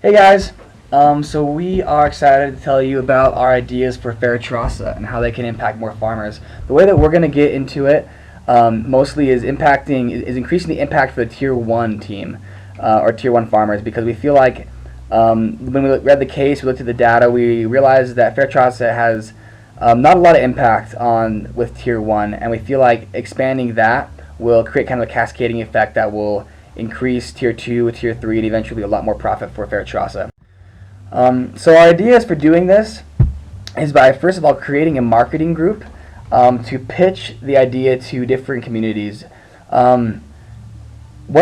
Hey guys, so we are excited to tell you about our ideas for Fairtrasa and how they can impact more farmers. The way that we're going to get into it mostly is increasing the impact for the Tier 1 team or Tier 1 farmers, because we feel like when we read the case, we looked at the data, we realized that Fairtrasa has not a lot of impact with Tier 1, and we feel like expanding that will create kind of a cascading effect that will increase Tier 2, Tier 3, and eventually a lot more profit for Fairtrasa. So our ideas for doing this is by, first of all, creating a marketing group to pitch the idea to different communities. What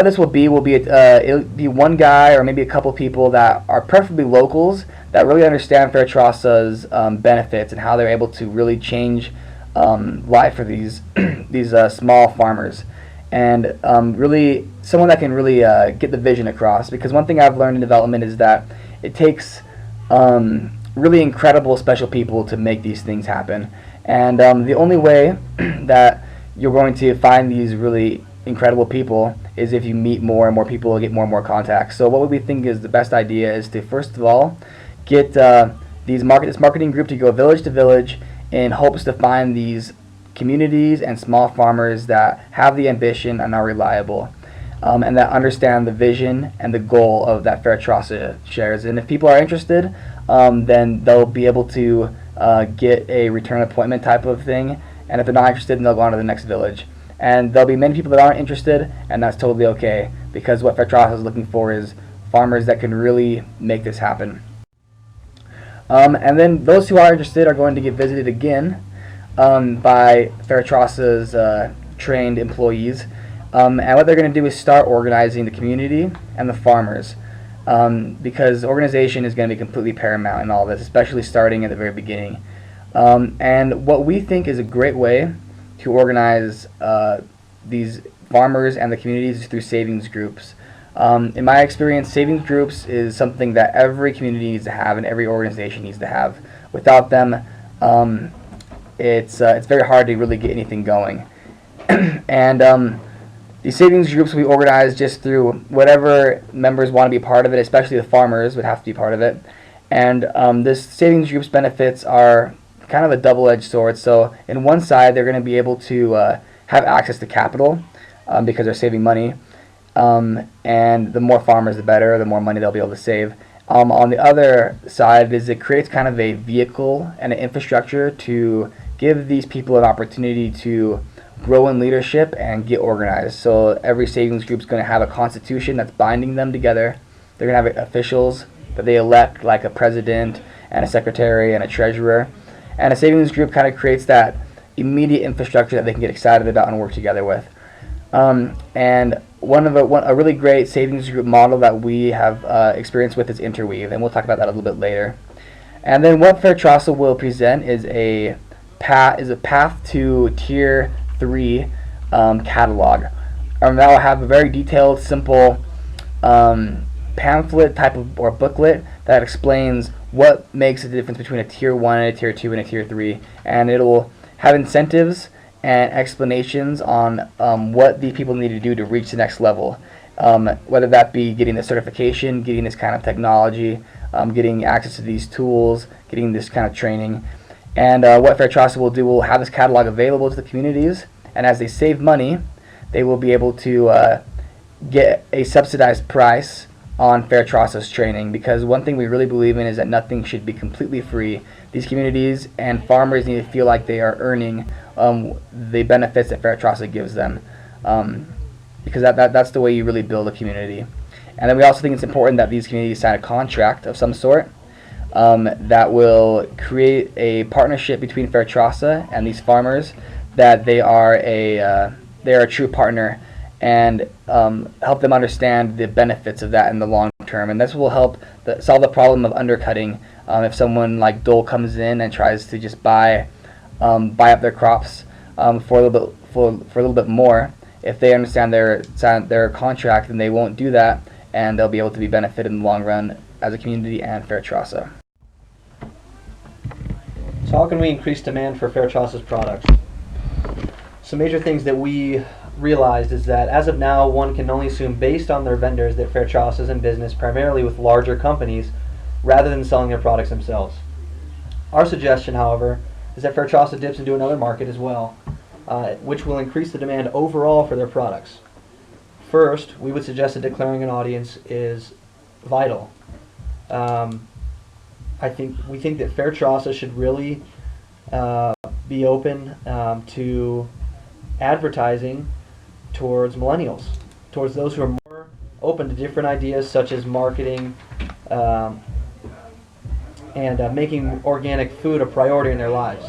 this will be it'll be one guy or maybe a couple people that are preferably locals that really understand Fairtrasa's benefits and how they're able to really change life for these these small farmers, and really someone that can really get the vision across. Because one thing I've learned in development is that it takes really incredible special people to make these things happen, and the only way that you're going to find these really incredible people is if you meet more and more people and get more and more contacts. So what we think is the best idea is to first of all get this marketing group to go village to village in hopes to find these communities and small farmers that have the ambition and are reliable, and that understand the vision and the goal of that Fairtrasa shares. And if people are interested, then they'll be able to get a return appointment type of thing. And if they're not interested, then they'll go on to the next village. And there'll be many people that aren't interested, and that's totally okay, because what Fairtrasa is looking for is farmers that can really make this happen. And then those who are interested are going to get visited again by Fairtrasa's trained employees. And what they're going to do is start organizing the community and the farmers, because organization is going to be completely paramount in all this, especially starting at the very beginning. And what we think is a great way to organize these farmers and the communities is through savings groups. In my experience, savings groups is something that every community needs to have and every organization needs to have. Without them, it's very hard to really get anything going. And these savings groups will be organized just through whatever members want to be part of it, especially the farmers would have to be part of it. And this savings group's benefits are kind of a double-edged sword. So in one side, they're going to be able to have access to capital because they're saving money. And the more farmers, the better, the more money they'll be able to save. On the other side is it creates kind of a vehicle and an infrastructure to give these people an opportunity to grow in leadership and get organized. So every savings group is going to have a constitution that's binding them together. They're going to have officials that they elect, like a president and a secretary and a treasurer. And a savings group kind of creates that immediate infrastructure that they can get excited about and work together with. And a really great savings group model that we have experience with is Interweave, and we'll talk about that a little bit later. And then what Fairtrasa will present is a path to Tier 3 catalog. That will have a very detailed, simple pamphlet type of or booklet that explains what makes the difference between a Tier 1 and a Tier 2 and a Tier 3, and it will have incentives and explanations on what these people need to do to reach the next level, whether that be getting the certification, getting this kind of technology, getting access to these tools, getting this kind of training. And what Fairtrasa will do, will have this catalog available to the communities, and as they save money, they will be able to get a subsidized price on Fairtrasa's training, because one thing we really believe in is that nothing should be completely free. These communities and farmers need to feel like they are earning the benefits that Fairtrasa gives them, because that's the way you really build a community. And then we also think it's important that these communities sign a contract of some sort that will create a partnership between Fairtrasa and these farmers, that they are a true partner, and help them understand the benefits of that in the long term. And this will help solve the problem of undercutting. If someone like Dole comes in and tries to just buy up their crops for a little bit more, if they understand their contract, then they won't do that, and they'll be able to be benefited in the long run as a community and Fairtrasa. So how can we increase demand for Fairtrasa's products? Some major things that we realized is that as of now, one can only assume based on their vendors that Fairtrasa is in business primarily with larger companies rather than selling their products themselves. Our suggestion, however, is that Fairtrasa dips into another market as well, which will increase the demand overall for their products. First, we would suggest that declaring an audience is vital. We think that Fairtrasa should really be open to advertising towards millennials, towards those who are more open to different ideas such as marketing and making organic food a priority in their lives.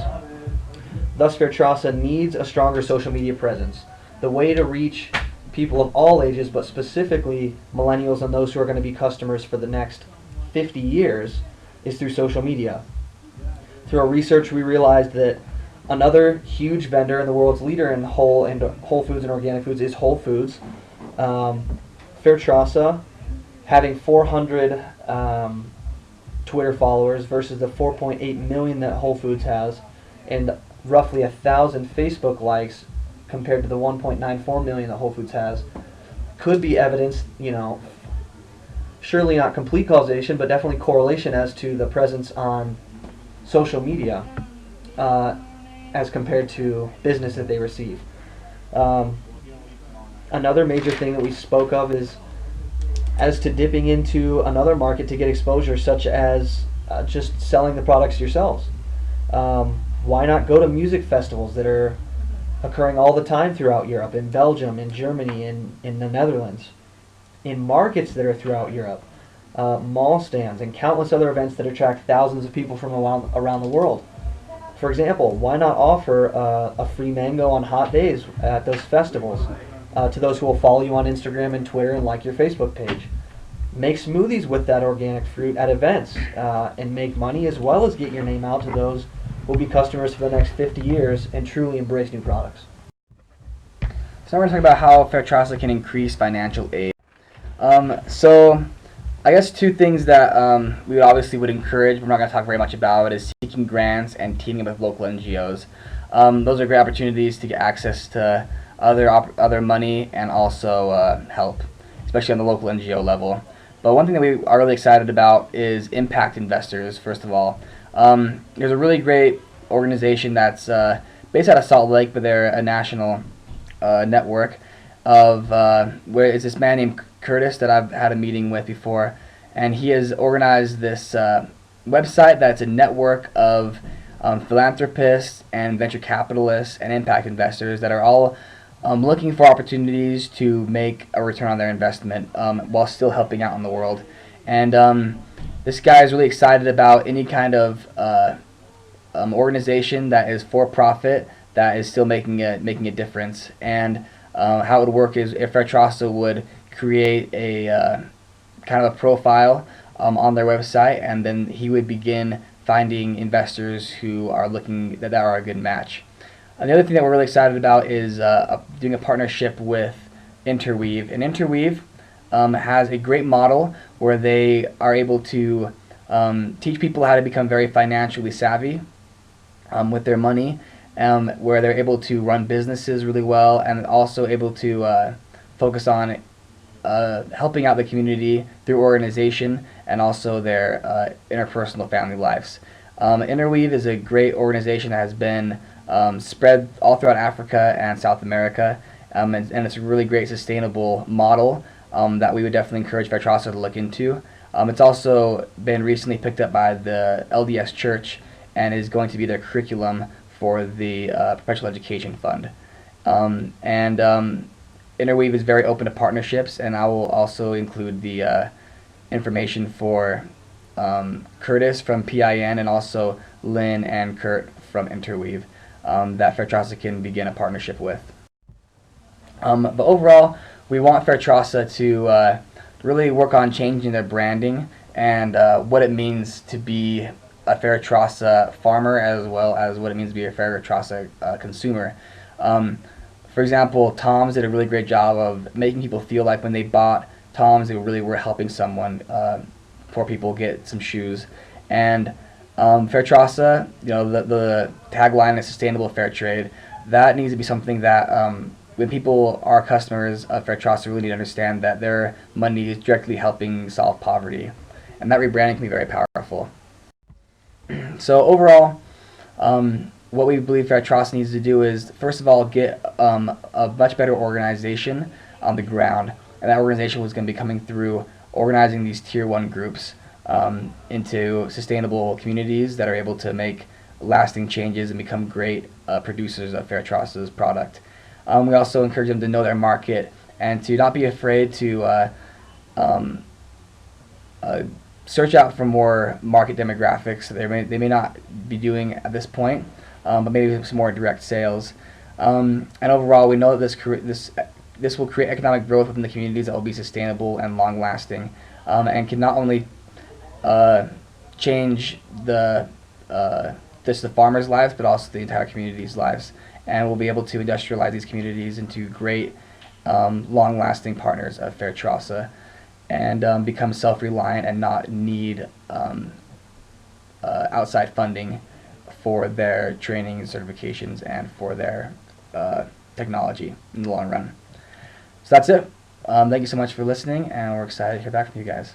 Thus, Fairtrasa needs a stronger social media presence. The way to reach people of all ages, but specifically millennials and those who are going to be customers for the next 50 years, is through social media. Through our research, we realized that another huge vendor and the world's leader in whole foods and organic foods is Whole Foods. Fairtrasa, having 400 Twitter followers versus the 4.8 million that Whole Foods has, and roughly 1,000 Facebook likes compared to the 1.94 million that Whole Foods has, could be evidence, surely not complete causation, but definitely correlation as to the presence on social media as compared to business that they receive. Another major thing that we spoke of is as to dipping into another market to get exposure, such as just selling the products yourselves. Why not go to music festivals that are occurring all the time throughout Europe, in Belgium, in Germany, in the Netherlands, in markets that are throughout Europe, mall stands, and countless other events that attract thousands of people from around the world. For example, why not offer a free mango on hot days at those festivals to those who will follow you on Instagram and Twitter and like your Facebook page? Make smoothies with that organic fruit at events and make money, as well as get your name out to those who will be customers for the next 50 years and truly embrace new products. So now we're going to talk about how Fairtrasa can increase financial aid. So I guess two things that we obviously would encourage, but we're not going to talk very much about, is seeking grants and teaming up with local NGOs. Those are great opportunities to get access to other money and also help, especially on the local NGO level. But one thing that we are really excited about is impact investors, first of all. There's a really great organization that's based out of Salt Lake, but they're a national network of where it's this man named Curtis that I've had a meeting with before, and he has organized this website that's a network of philanthropists and venture capitalists and impact investors that are all looking for opportunities to make a return on their investment while still helping out in the world. And this guy is really excited about any kind of organization that is for profit that is still making a difference. And how it would work is if Fairtrasa would create a kind of a profile on their website, and then he would begin finding investors who are looking that are a good match. And the other thing that we're really excited about is doing a partnership with Interweave. And Interweave has a great model where they are able to teach people how to become very financially savvy with their money, where they're able to run businesses really well, and also able to focus on helping out the community through organization and also their interpersonal family lives. Interweave is a great organization that has been spread all throughout Africa and South America, and it's a really great sustainable model that we would definitely encourage Fairtrasa to look into. It's also been recently picked up by the LDS Church and is going to be their curriculum for the Perpetual Education Fund. Interweave is very open to partnerships, and I will also include the information for Curtis from PIN and also Lynn and Kurt from Interweave that Fairtrasa can begin a partnership with. But overall, we want Fairtrasa to really work on changing their branding and what it means to be a Fairtrasa farmer, as well as what it means to be a Fairtrasa consumer. For example, Tom's did a really great job of making people feel like when they bought Tom's, they really were helping someone, poor people get some shoes. And Fairtrasa, the tagline is sustainable fair trade. That needs to be something that when people are customers of Fairtrasa, really need to understand that their money is directly helping solve poverty, and that rebranding can be very powerful. So overall, what we believe Fairtrasa needs to do is, first of all, get a much better organization on the ground, and that organization was going to be coming through organizing these tier 1 groups into sustainable communities that are able to make lasting changes and become great producers of Fairtrasa's product. We also encourage them to know their market and to not be afraid to search out for more market demographics that they may not be doing at this point, but maybe some more direct sales. And overall, we know that this will create economic growth within the communities that will be sustainable and long-lasting, and can not only change just the farmers' lives, but also the entire community's lives. And we'll be able to industrialize these communities into great, long-lasting partners of Fairtrasa, and become self-reliant and not need outside funding for their training and certifications and for their technology in the long run. So that's it. Thank you so much for listening, and we're excited to hear back from you guys.